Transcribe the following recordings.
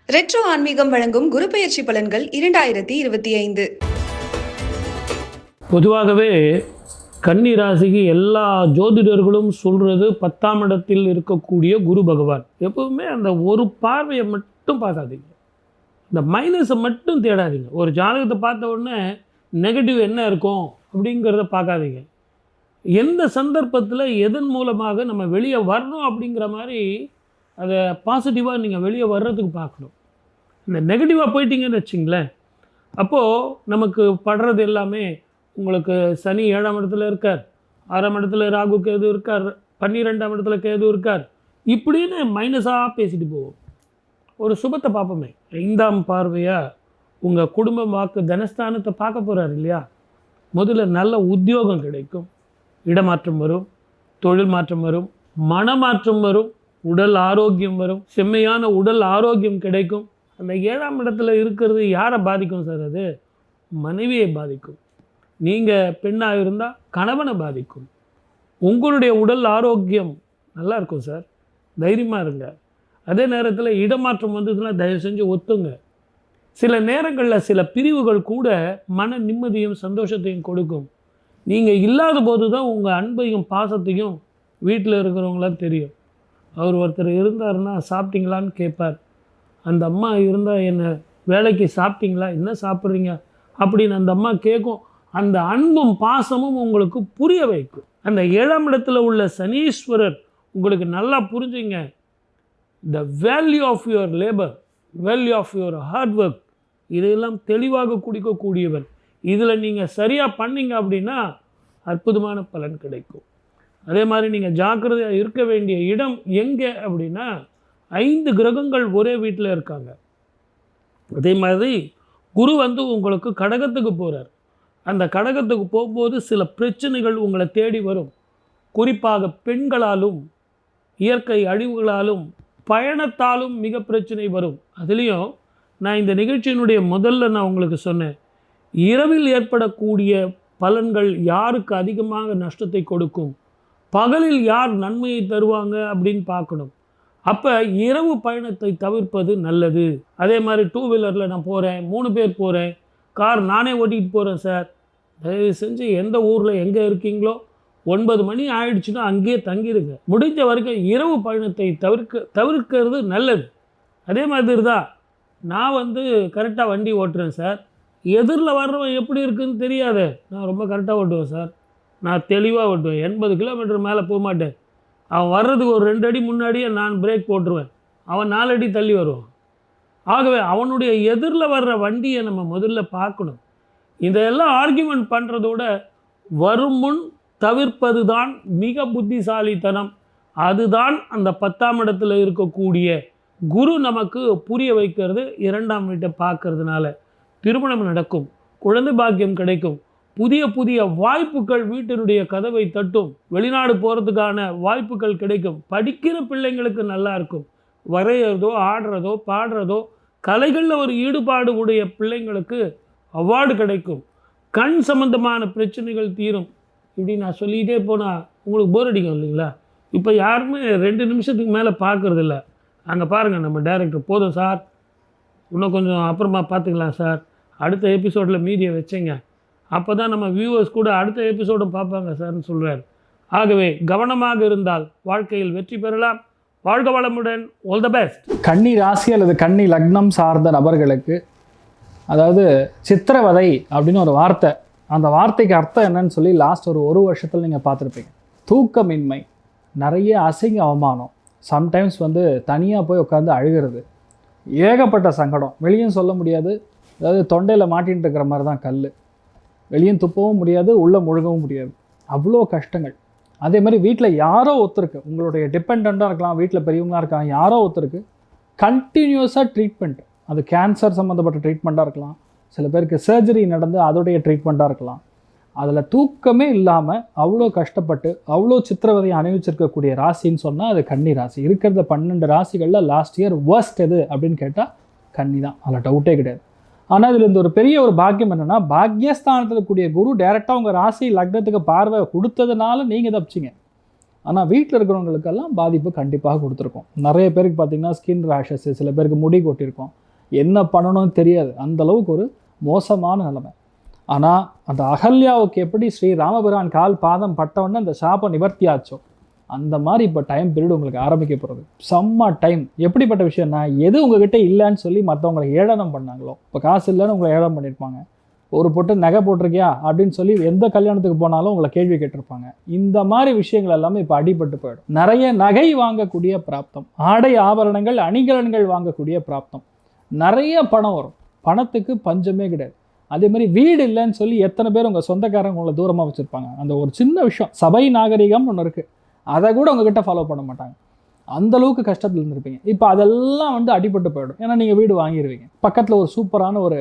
Retro ஆன்மீகம் வழங்கும் குரு பெயர்ச்சி பலன்கள் 2025. பொதுவாகவே கன்னி ராசிக்கு எல்லா ஜோதிடர்களும் சொல்கிறது 10ஆம் இடத்தில் இருக்கக்கூடிய குரு பகவான். எப்பவுமே அந்த ஒரு பார்வையை மட்டும் பார்க்காதீங்க, இந்த மைனஸை மட்டும் தேடாதீங்க. ஒரு ஜாதகத்தை பார்த்த உடனே நெகட்டிவ் என்ன இருக்கும் அப்படிங்கிறத பார்க்காதீங்க. எந்த சந்தர்ப்பத்தில் எதன் மூலமாக நம்ம வெளியே வரணும் அப்படிங்கிற மாதிரி அதை பாசிட்டிவாக நீங்கள் வெளியே வர்றதுக்கு பார்க்கணும். இந்த நெகட்டிவாக போயிட்டீங்கன்னு வச்சிங்களேன், அப்போது நமக்கு படுறது எல்லாமே உங்களுக்கு சனி 7ஆம் இடத்துல இருக்கார், 6ஆம் இடத்துல ராகு கேது இருக்கார், 12ஆம் இடத்துல கேது இருக்கார், இப்படின்னு மைனஸாக பேசிட்டு போவோம். ஒரு சுபத்தை பார்ப்போமே, 5ஆம் பார்வையாக உங்கள் குடும்பம் வாக்கு தனஸ்தானத்தை பார்க்க போகிறார் இல்லையா. முதல்ல நல்ல உத்தியோகம் கிடைக்கும், இடமாற்றம் வரும், தொழில் மாற்றம் வரும், மனமாற்றம் வரும், உடல் ஆரோக்கியம் வரும், செம்மையான உடல் ஆரோக்கியம் கிடைக்கும். அந்த 7ஆம் இடத்துல இருக்கிறது யாரை பாதிக்கும் சார்? அது மனைவியை பாதிக்கும். நீங்கள் பெண்ணாக இருந்தால் கணவனை பாதிக்கும். உங்களுடைய உடல் ஆரோக்கியம் நல்லா இருக்கும் சார், தைரியமாக இருங்க. அதே நேரத்தில் இடமாற்றம் வந்ததுன்னா தயவு செஞ்சு ஒத்துங்க. சில நேரங்களில் சில பிரிவுகள் கூட மன நிம்மதியும் சந்தோஷத்தையும் கொடுக்கும். நீங்கள் இல்லாத போது தான் உங்கள் அன்பையும் பாசத்தையும் வீட்டில் இருக்கிறவங்களாம் தெரியும். அவர் ஒருத்தர் இருந்தாருன்னா சாப்பிட்டீங்களான்னு கேட்பார். அந்த அம்மா இருந்தால் என்ன வேலைக்கு சாப்பிட்டீங்களா, என்ன சாப்பிட்றீங்க அப்படின்னு அந்த அம்மா கேட்கும். அந்த அன்பும் பாசமும் உங்களுக்கு புரிய வைக்கும். அந்த 7ஆம் இடத்துல உள்ள சனீஸ்வரர் உங்களுக்கு நல்லா புரிஞ்சுங்க. The value of your labour, value of your hard work, இதையெல்லாம் தெளிவாக குடிக்கக்கூடியவர். இதில் நீங்கள் சரியாக பண்ணீங்க அப்படின்னா அற்புதமான பலன் கிடைக்கும். அதே மாதிரி நீங்கள் ஜாக்கிரதையாக இருக்க வேண்டிய இடம் எங்கே அப்படின்னா, 5 கிரகங்கள் ஒரே வீட்டில் இருக்காங்க. அதே மாதிரி குரு உங்களுக்கு கடகத்துக்கு போகிறார். அந்த கடகத்துக்கு போகும்போது சில பிரச்சனைகள் உங்களை தேடி வரும். குறிப்பாக பெண்களாலும் இயற்கை அழிவுகளாலும் பயணத்தாலும் மிக பிரச்சனை வரும். அதுலேயும் நான் இந்த நிகழ்ச்சியினுடைய முதல்ல நான் உங்களுக்கு சொன்னேன், இரவில் ஏற்படக்கூடிய பலன்கள் யாருக்கு அதிகமாக நஷ்டத்தை கொடுக்கும், பகலில் யார் நன்மையை தருவாங்க அப்படின்னு பார்க்கணும். அப்போ இரவு பயணத்தை தவிர்ப்பது நல்லது. அதே மாதிரி 2 வீலரில் நான் போகிறேன், 3 பேர் போகிறேன், கார் நானே ஓட்டிகிட்டு போகிறேன் சார், தயவு செஞ்சு எந்த ஊரில் எங்கே இருக்கீங்களோ 9 மணி ஆயிடுச்சுன்னா அங்கேயே தங்கிடுங்க. முடிஞ்ச வரைக்கும் இரவு பயணத்தை தவிர்க்கிறது நல்லது. அதே மாதிரி தான் நான் கரெக்டாக வண்டி ஓட்டுறேன் சார், எதிரில் வர்றவன் எப்படி இருக்குதுன்னு தெரியாது, நான் ரொம்ப கரெக்டாக ஓட்டுவேன் சார், நான் தெளிவாக ஓட்டுவேன், 80 கிலோமீட்டர் மேலே போக மாட்டேன். அவன் வர்றதுக்கு ஒரு 2 அடி முன்னாடியே நான் பிரேக் போட்டுருவேன், அவன் 4 அடி தள்ளி வருவான். ஆகவே அவனுடைய எதிரில் வர்ற வண்டியை நம்ம முதல்ல பார்க்கணும். இதெல்லாம் ஆர்கியூமெண்ட் பண்ணுறதோட வரும் முன் தவிர்ப்பது தான் மிக புத்திசாலித்தனம். அதுதான் அந்த 10ஆம் இடத்துல இருக்கக்கூடிய குரு நமக்கு புரிய வைக்கிறது. 2ஆம் வீட்டை பார்க்கறதுனால திருமணம் நடக்கும், குழந்தை பாக்கியம் கிடைக்கும், புதிய புதிய வாய்ப்புகள் வீட்டினுடைய கதவை தட்டும், வெளிநாடு போகிறதுக்கான வாய்ப்புகள் கிடைக்கும், படிக்கிற பிள்ளைங்களுக்கு நல்லா இருக்கும், வரைகிறதோ ஆடுறதோ பாடுறதோ கலைகளில் ஒரு ஈடுபாடு உடைய பிள்ளைங்களுக்கு அவார்டு கிடைக்கும், கண் சம்பந்தமான பிரச்சனைகள் தீரும். இப்படி நான் சொல்லிகிட்டே போனால் உங்களுக்கு போர் அடிக்கும் இல்லைங்களா? இப்போ யாருமே 2 நிமிஷத்துக்கு மேலே பார்க்குறதில்ல. அங்கே பாருங்கள், நம்ம டைரக்டர் போதும் சார், இன்னும் கொஞ்சம் அப்புறமா பார்த்துக்கலாம் சார், அடுத்த எபிசோடில் மீதியை வச்சுங்க, அப்போ தான் நம்ம வியூவர்ஸ் கூட அடுத்த எபிசோடும் பார்ப்பாங்க சார்னு சொல்கிறார். ஆகவே கவனமாக இருந்தால் வாழ்க்கையில் வெற்றி பெறலாம். வாழ்க வளமுடன். All the best. கன்னி ராசி அல்லது கன்னி லக்னம் சார்ந்த நபர்களுக்கு, அதாவது சித்திரவதை அப்படின்னு ஒரு வார்த்தை, அந்த வார்த்தைக்கு அர்த்தம் என்னன்னு சொல்லி லாஸ்ட் ஒரு வருஷத்தில் நீங்கள் பார்த்துருப்பீங்க. தூக்கமின்மை, நிறைய அசிங்க அவமானம், சம்டைம்ஸ் தனியாக போய் உட்காந்து அழுகிறது, ஏகப்பட்ட சங்கடம், வெளியும் சொல்ல முடியாது, அதாவது தொண்டையில் மாட்டின்னு இருக்கிற மாதிரி தான் கல், வெளியும் துப்பவும் முடியாது, உள்ளே முழுகவும் முடியாது, அவ்வளோ கஷ்டங்கள். அதே மாதிரி வீட்டில் யாரோ ஒருத்தருக்கு, உங்களுடைய டிபெண்ட்டாக இருக்கலாம், வீட்டில் பெரியவங்களாக இருக்காங்க, யாரோ ஒருத்தருக்கு கண்டினியூஸாக ட்ரீட்மெண்ட், அது கேன்சர் சம்மந்தப்பட்ட ட்ரீட்மெண்ட்டாக இருக்கலாம், சில பேருக்கு சர்ஜரி நடந்து அதோடைய ட்ரீட்மெண்ட்டாக இருக்கலாம். அதில் தூக்கமே இல்லாமல் அவ்வளோ கஷ்டப்பட்டு அவ்வளோ சித்திரவதையை அனுபவிச்சிருக்கக்கூடிய ராசின்னு சொன்னால் அது கன்னி ராசி. இருக்கிறத 12 ராசிகளில் லாஸ்ட் இயர் வேர்ஸ்ட் எது அப்படின்னு கேட்டால் கன்னி தான், அதில் டவுட்டே கிடையாது. ஆனால் இதில் இந்த ஒரு பெரிய ஒரு பாக்கியம் என்னென்னா, பாக்யஸ்தானத்தில் கூடிய குரு டைரெக்டாக உங்கள் ராசி லக்னத்துக்கு பார்வை கொடுத்ததுனால நீங்கள் தப்பிச்சிங்க. ஆனால் வீட்டில் இருக்கிறவங்களுக்கெல்லாம் பாதிப்பு கண்டிப்பாக கொடுத்துருக்கோம். நிறைய பேருக்கு பார்த்திங்கன்னா ஸ்கின் ரேஷஸ், சில பேருக்கு முடி கொட்டியிருக்கும், என்ன பண்ணணும்னு தெரியாது, அந்தளவுக்கு ஒரு மோசமான நிலைமை. ஆனால் அந்த அகல்யாவுக்கு எப்படி ஸ்ரீ ராமபிரான் கால் பாதம் பட்டவுடனே அந்த சாபம் நிவர்த்தி ஆச்சோ, அந்த மாதிரி இப்போ டைம் பீரியட் உங்களுக்கு ஆரம்பிக்க போகிறது. செம்ம டைம். எப்படிப்பட்ட விஷயம்னா, எது உங்ககிட்ட இல்லைன்னு சொல்லி மற்றவங்களை ஏளனம் பண்ணாங்களோ, இப்போ காசு இல்லைன்னு உங்களை ஏளனம் பண்ணியிருப்பாங்க, ஒரு பொட்டு நகை போட்டிருக்கியா அப்படின்னு சொல்லி எந்த கல்யாணத்துக்கு போனாலும் உங்களை கேள்வி கேட்டிருப்பாங்க. இந்த மாதிரி விஷயங்கள் எல்லாமே இப்போ அடிபட்டு போயிடும். நிறைய நகை வாங்கக்கூடிய பிராப்தம், ஆடை ஆபரணங்கள் அணிகலன்கள் வாங்கக்கூடிய பிராப்தம், நிறைய பணம் வரும். பணத்துக்கு பஞ்சமே கிடையாது. அதே மாதிரி வீடு இல்லைன்னு சொல்லி எத்தனை பேர் உங்கள் சொந்தக்காரங்க உங்களை தூரமாக வச்சுருப்பாங்க. அந்த ஒரு சின்ன விஷயம், சபை நாகரிகம்னு ஒன்று இருக்குது, அதை கூட உங்ககிட்ட ஃபாலோ பண்ண மாட்டாங்க. அந்தளவுக்கு கஷ்டத்தில் இருந்திருப்பீங்க. இப்போ அதெல்லாம் வந்து அடிபட்டு போயிடும். ஏன்னா நீங்கள் வீடு வாங்கிடுவீங்க, பக்கத்தில் ஒரு சூப்பரான ஒரு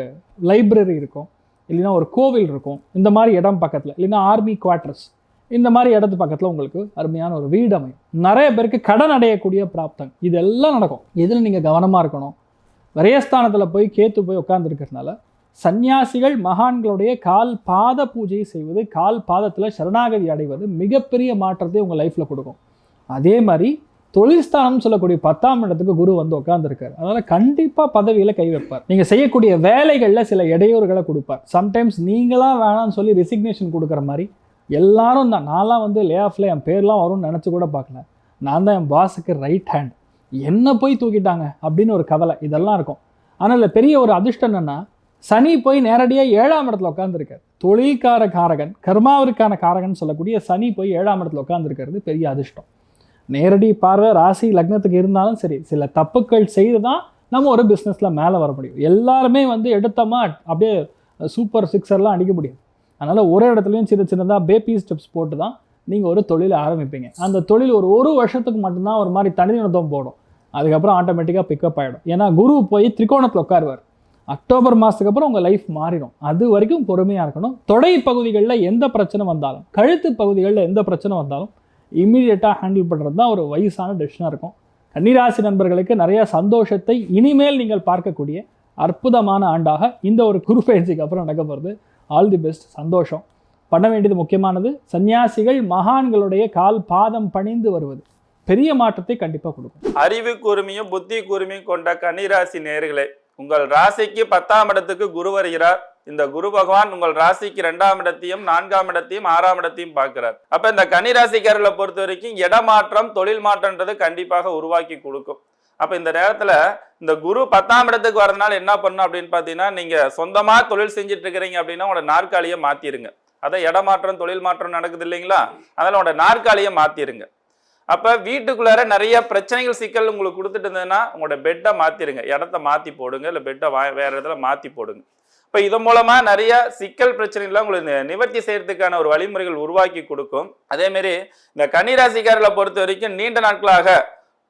லைப்ரரி இருக்கும், இல்லைன்னா ஒரு கோவில் இருக்கும், இந்த மாதிரி இடம் பக்கத்தில், இல்லைன்னா ஆர்மி குவார்ட்டர்ஸ், இந்த மாதிரி இடத்து பக்கத்தில் உங்களுக்கு அருமையான ஒரு வீடு அமையும். நிறைய பேருக்கு கடன் அடையக்கூடிய பிராப்தம், இதெல்லாம் நடக்கும். இதில் நீங்கள் கவனமாக இருக்கணும். விரயஸ்தானத்தில் போய் கேத்து போய் உட்கார்ந்துருக்கிறதுனால சன்னியாசிகள் மகான்களுடைய கால் பாத பூஜையை செய்வது, கால் பாதத்தில் சரணாகதி அடைவது மிகப்பெரிய மாற்றத்தை உங்கள் லைஃப்பில் கொடுக்கும். அதே மாதிரி தொழில்ஸ்தானம் சொல்லக்கூடிய 10ஆம் இடத்துக்கு குரு வந்து உட்காந்துருக்காரு. அதனால் கண்டிப்பாக பதவியில் கை வைப்பார். நீங்கள் செய்யக்கூடிய வேலைகளில் சில இடையூறுகளை கொடுப்பார். சம்டைம்ஸ் நீங்களாம் வேணாம்னு சொல்லி ரெசிக்னேஷன் கொடுக்குற மாதிரி எல்லாரும் தான். நான்லாம் வந்து லே ஆஃபில் என் பேர்லாம் வரும்னு நினச்சி கூட பார்க்கல. நான் தான் என் பாஸுக்கு ரைட் ஹேண்ட், என்ன போய் தூக்கிட்டாங்க அப்படின்னு ஒரு கவலை, இதெல்லாம் இருக்கும். ஆனால் இல்லை, பெரிய ஒரு அதிர்ஷ்டம் என்னென்னா, சனி போய் நேரடியாக 7ஆம் இடத்துல உட்காந்துருக்காரு. தொழில்கார காரகன், கர்மாவிற்கான காரகன் சொல்லக்கூடிய சனி போய் 7ஆம் இடத்துல உட்காந்துருக்கிறது பெரிய அதிர்ஷ்டம். நேரடி பார்வை ராசி லக்னத்துக்கு இருந்தாலும் சரி, சில தப்புக்கள் செய்து தான் நம்ம ஒரு பிஸ்னஸில் மேலே வர முடியும். எல்லாருமே வந்து எடுத்தோமா அப்படியே சூப்பர் சிக்ஸர்லாம் அடிக்க முடியும். அதனால் ஒரு இடத்துலையும் சின்ன சின்னதாக பேபி ஸ்டெப்ஸ் போட்டு தான் நீங்கள் ஒரு தொழிலை ஆரம்பிப்பீங்க. அந்த தொழில் ஒரு வருஷத்துக்கு மட்டும்தான் ஒரு மாதிரி தனிநுட்பம் போடும். அதுக்கப்புறம் ஆட்டோமேட்டிக்காக பிக்கப் ஆகிடும். ஏன்னா குரு போய் திரிகோணத்தில் உட்காருவார். அக்டோபர் மாதத்துக்கு அப்புறம் உங்கள் லைஃப் மாறிடும். அது வரைக்கும் பொறுமையாக இருக்கணும். தொடை பகுதிகளில் எந்த பிரச்சனை வந்தாலும், கழுத்து பகுதிகளில் எந்த பிரச்சனை வந்தாலும் இம்மீடியட்டாக ஹேண்டில் பண்ணுறது தான் ஒரு வயசான டெசிஷனாக இருக்கும். கன்னிராசி நண்பர்களுக்கு நிறைய சந்தோஷத்தை இனிமேல் நீங்கள் பார்க்கக்கூடிய அற்புதமான ஆண்டாக இந்த ஒரு குரு பயிற்சிக்கு அப்புறம் நடக்க போகிறது. All the best. சந்தோஷம். பண்ண வேண்டியது முக்கியமானது, சன்னியாசிகள் மகான்களுடைய கால் பாதம் பணிந்து வருவது பெரிய மாற்றத்தை கண்டிப்பாக கொடுக்கும். அறிவு கூர்மையும் புத்தி கூர்மையும் கொண்ட கன்னிராசி நேயர்களே, உங்கள் ராசிக்கு 10ஆம் இடத்துக்கு குரு வருகிறார். இந்த குரு பகவான் உங்கள் ராசிக்கு 2ஆம் இடத்தையும் 4ஆம் இடத்தையும் 6ஆம் இடத்தையும் பார்க்கிறார். அப்ப இந்த கன்னிராசிக்காரர்களை பொறுத்த வரைக்கும் இடமாற்றம், தொழில் மாற்றம்ன்றது கண்டிப்பாக உருவாக்கி கொடுக்கும். அப்ப இந்த நேரத்துல இந்த குரு 10ஆம் இடத்துக்கு வரதுனால என்ன பண்ணும் அப்படின்னு பாத்தீங்கன்னா, நீங்க சொந்தமா தொழில் செஞ்சுட்டு இருக்கிறீங்க அப்படின்னா உங்களோட நாற்காலியை மாத்திருங்க. அதான் இடமாற்றம் தொழில் மாற்றம் நடக்குது இல்லைங்களா, அதனால உங்களோட நாற்காலியை மாத்திருங்க. அப்ப வீட்டுக்குள்ளார நிறைய பிரச்சனைகள் சிக்கல் உங்களுக்கு கொடுத்துட்டு இருந்ததுன்னா உங்களோட பெட்டை மாத்திருங்க, இடத்த மாத்தி போடுங்க, இல்ல பெட்டை வேற இடத்துல மாத்தி போடுங்க. இப்ப இதன் மூலமா நிறைய சிக்கல் பிரச்சனைகள்லாம் உங்களுக்கு நிவர்த்தி செய்யறதுக்கான ஒரு வழிமுறைகள் உருவாக்கி கொடுக்கும். அதே மாதிரி இந்த கன்னிராசிக்காரர்களை பொறுத்த வரைக்கும் நீண்ட நாட்களாக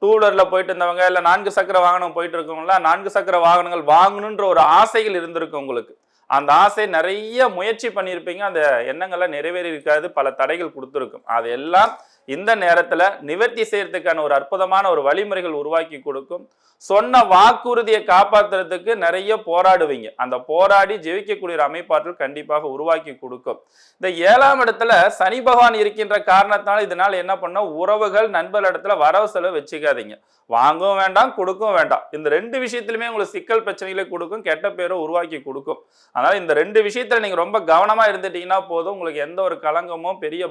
2 வீலர்ல போயிட்டு இருந்தவங்க, இல்ல 4 சக்கர வாகனம் போயிட்டு இருக்கவங்களா, 4 சக்கர வாகனங்கள் வாங்கணுன்ற ஒரு ஆசைகள் இருந்திருக்கு உங்களுக்கு. அந்த ஆசை நிறைய முயற்சி பண்ணியிருப்பீங்க, அந்த எண்ணங்கள்லாம் நிறைவேறி இருக்காது, பல தடைகள் கொடுத்துருக்கும். அதெல்லாம் இந்த நேரத்துல நிவர்த்தி செய்யறதுக்கான ஒரு அற்புதமான ஒரு வழிமுறைகள் உருவாக்கி கொடுக்கும். சொன்ன வாக்குறுதியை காப்பாத்துறதுக்கு நிறைய போராடுவீங்க. அந்த போராடி ஜெயிக்கக்கூடிய ஒரு அமைப்பாற்றல் கண்டிப்பாக உருவாக்கி கொடுக்கும். இந்த 7ஆம் இடத்துல சனி பகவான் இருக்கின்ற காரணத்தினால இதனால என்ன பண்ண, உறவுகள் நண்பர்கள் இடத்துல வரவு செலவு வச்சுக்காதீங்க. வாங்கவும் வேண்டாம், கொடுக்கவும் வேண்டாம். இந்த 2 விஷயத்திலுமே உங்களுக்கு சிக்கல் பிரச்சனைகளை கொடுக்கும், கெட்ட பேரை உருவாக்கி கொடுக்கும். அதனால இந்த 2 விஷயத்துல நீங்க ரொம்ப கவனமா இருந்துட்டீங்கன்னா போதும். உங்களுக்கு எந்த ஒரு களங்கமோ பெரிய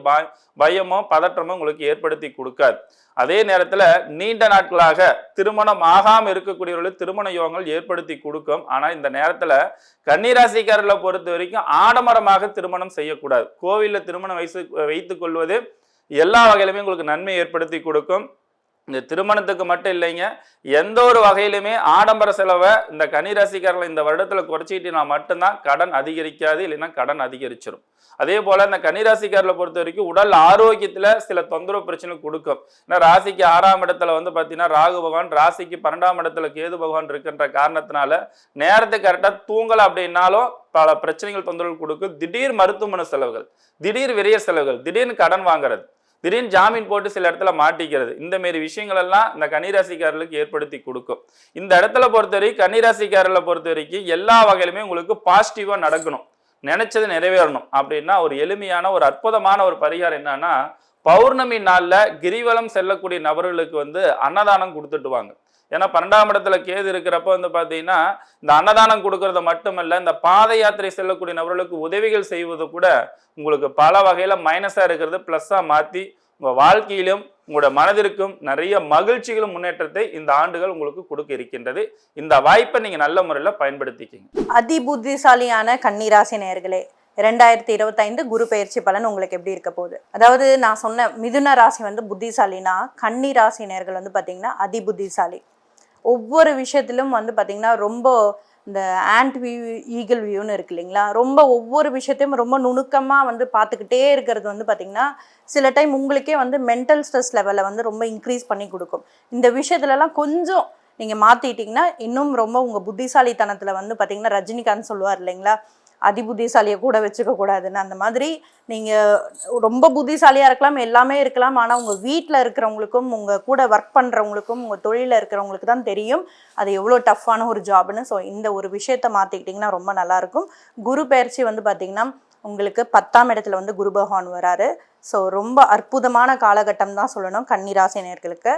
பயமோ பதற்றமோ உங்களுக்கு ஏற்படுத்தி கொடுக்காது. அதே நேரத்துல நீண்ட நாட்களாக திருமணம் ஆகாம இருக்கக்கூடியவர்களுக்கு திருமண யோகங்கள் ஏற்படுத்தி கொடுக்கும். ஆனா இந்த நேரத்துல கன்னிராசிக்காரர்களை பொறுத்த வரைக்கும் ஆடம்பரமாக திருமணம் செய்யக்கூடாது. கோவில்ல திருமணம் வைத்துக் கொள்வது எல்லா வகையிலுமே உங்களுக்கு நன்மை ஏற்படுத்தி கொடுக்கும். இந்த திருமணத்துக்கு மட்டும் இல்லைங்க, எந்த ஒரு வகையிலுமே ஆடம்பர செலவை இந்த கன்னிராசிக்காரர்கள் இந்த வருடத்துல குறைச்சிக்கிட்டீங்கன்னா மட்டும்தான் கடன் அதிகரிக்காது, இல்லைன்னா கடன் அதிகரிச்சிடும். அதே போல இந்த கன்னிராசிக்காரர்களை பொறுத்த வரைக்கும் உடல் ஆரோக்கியத்துல சில தொந்தரவு பிரச்சனை கொடுக்கும். ஏன்னா ராசிக்கு 6ஆம் இடத்துல வந்து பாத்தீங்கன்னா ராகு பகவான், ராசிக்கு 12ஆம் இடத்துல கேது பகவான் இருக்கின்ற காரணத்தினால நேரத்துக்கு கரெக்டா தூங்கல அப்படின்னாலும் பல பிரச்சனைகள் தொந்தரவு கொடுக்கும். திடீர் மருத்துவமனை செலவுகள், திடீர் விரைய செலவுகள், திடீர்னு கடன் வாங்குறது, திடீர்னு ஜாமீன் போட்டு சில இடத்துல மாட்டிக்கிறது, இந்த மாரி விஷயங்கள் எல்லாம் இந்த கன்னிராசிக்காரர்களுக்கு ஏற்படுத்தி கொடுக்கும். இந்த இடத்துல பொறுத்தவரை கன்னிராசிக்காரர்களை பொறுத்த வரைக்கும் எல்லா வகையிலுமே உங்களுக்கு பாசிட்டிவா நடக்கணும், நினைச்சது நிறைவேறணும் அப்படின்னா ஒரு எளிமையான ஒரு அற்புதமான ஒரு பரிகாரம் என்னன்னா, பௌர்ணமி நாள்ல கிரிவலம் செல்லக்கூடிய நபர்களுக்கு வந்து அன்னதானம் கொடுத்துட்டு வாங்க. ஏன்னா 12ஆம் இடத்துல கேது இருக்கிறப்ப வந்து பாத்தீங்கன்னா இந்த அன்னதானம் கொடுக்கறது மட்டுமல்ல, இந்த பாத யாத்திரை செல்லக்கூடிய நபர்களுக்கு உதவிகள் செய்வது கூட உங்களுக்கு பல வகையில மைனஸா இருக்கிறது பிளஸ்ஸா மாத்தி உங்க வாழ்க்கையிலும் உங்களோட மனதிற்கும் நிறைய மகிழ்ச்சிகளும் முன்னேற்றத்தை இந்த ஆண்டுகள் உங்களுக்கு கொடுக்க இருக்கின்றது. இந்த வாய்ப்பை நீங்க நல்ல முறையில் பயன்படுத்திக்கிங்க. அதி புத்திசாலியான கன்னிராசி நேயர்களே, 2025 குரு பெயர்ச்சி பலன் உங்களுக்கு எப்படி இருக்க போகுது? அதாவது நான் சொன்ன மிதுன ராசி வந்து புத்திசாலினா, கன்னி ராசி நேயர்கள் வந்து பார்த்தீங்கன்னா அதி புத்திசாலி. ஒவ்வொரு விஷயத்திலும் வந்து பார்த்தீங்கன்னா ரொம்ப இந்த ஆண்ட் வியூ ஈகிள் வியூன்னு இருக்கு இல்லைங்களா, ரொம்ப ஒவ்வொரு விஷயத்தையும் ரொம்ப நுணுக்கமாக வந்து பார்த்துக்கிட்டே இருக்கிறது வந்து பார்த்திங்கன்னா சில டைம் உங்களுக்கே வந்து மென்டல் ஸ்ட்ரெஸ் லெவலை வந்து ரொம்ப இன்க்ரீஸ் பண்ணி கொடுக்கும். இந்த விஷயத்துலலாம் கொஞ்சம் நீங்கள் மாற்றிட்டிங்கன்னா இன்னும் ரொம்ப உங்கள் புத்திசாலித்தனத்தில் வந்து பார்த்திங்கன்னா ரஜினிகாந்த் சொல்லுவார் இல்லைங்களா, அதி புத்திசாலியை கூட வச்சுக்க கூடாதுன்னு. அந்த மாதிரி நீங்கள் ரொம்ப புத்திசாலியாக இருக்கலாம், எல்லாமே இருக்கலாம், ஆனால் உங்கள் வீட்டில் இருக்கிறவங்களுக்கும் உங்கள் கூட ஒர்க் பண்ணுறவங்களுக்கும் உங்கள் தொழிலில் இருக்கிறவங்களுக்கு தான் தெரியும் அது எவ்வளோ டஃப்பான ஒரு ஜாப்னு. ஸோ இந்த ஒரு விஷயத்தை மாற்றிக்கிட்டிங்கன்னா ரொம்ப நல்லாயிருக்கும். குரு பெயர்ச்சி வந்து பார்த்திங்கன்னா உங்களுக்கு 10ஆம் இடத்துல வந்து குரு பகவான் வராரு. ஸோ ரொம்ப அற்புதமான காலகட்டம் தான் சொல்லணும் கன்னிராசினியர்களுக்கு.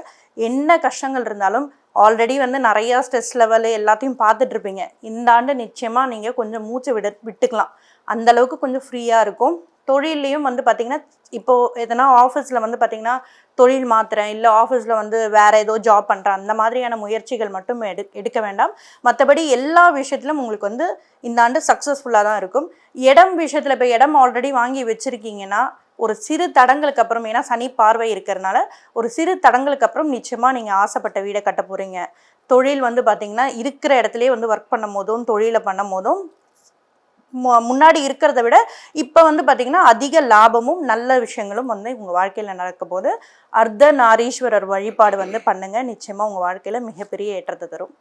என்ன கஷ்டங்கள் இருந்தாலும் ஆல்ரெடி வந்து நிறையா ஸ்ட்ரெஸ் லெவலு எல்லாத்தையும் பார்த்துட்ருப்பீங்க. இந்த ஆண்டு நிச்சயமாக நீங்கள் கொஞ்சம் மூச்சு விட்டுக்கலாம். அந்தளவுக்கு கொஞ்சம் ஃப்ரீயாக இருக்கும். தொழிலையும் வந்து பார்த்திங்கன்னா இப்போது எதனா ஆஃபீஸில் வந்து பார்த்திங்கன்னா தொழில் மாற்றுறேன், இல்லை ஆஃபீஸில் வந்து வேறு ஏதோ ஜாப் பண்ணுறேன், அந்த மாதிரியான முயற்சிகள் மட்டும் எடுக்க வேண்டாம். மற்றபடி எல்லா விஷயத்திலும் உங்களுக்கு வந்து இந்த ஆண்டு சக்ஸஸ்ஃபுல்லாக தான் இருக்கும். இடம் விஷயத்தில் இப்போ இடம் ஆல்ரெடி வாங்கி வச்சுருக்கீங்கன்னா ஒரு சிறு தடங்களுக்கு அப்புறம், ஏன்னா சனி பார்வை இருக்கிறதுனால ஒரு சிறு தடங்களுக்கு அப்புறம் நிச்சயமாக நீங்கள் ஆசைப்பட்ட வீடை கட்ட போகிறீங்க. தொழில் வந்து பார்த்திங்கன்னா இருக்கிற இடத்துலையே வந்து ஒர்க் பண்ணும் போதும் தொழிலை பண்ணும் போதும் முன்னாடி இருக்கிறத விட இப்போ வந்து பார்த்திங்கன்னா அதிக லாபமும் நல்ல விஷயங்களும் வந்து உங்கள் வாழ்க்கையில் நடக்க போது. அர்த்த நாரீஸ்வரர் வழிபாடு வந்து பண்ணுங்கள், நிச்சயமாக உங்கள் வாழ்க்கையில் மிகப்பெரிய ஏற்றத்தை தரும்.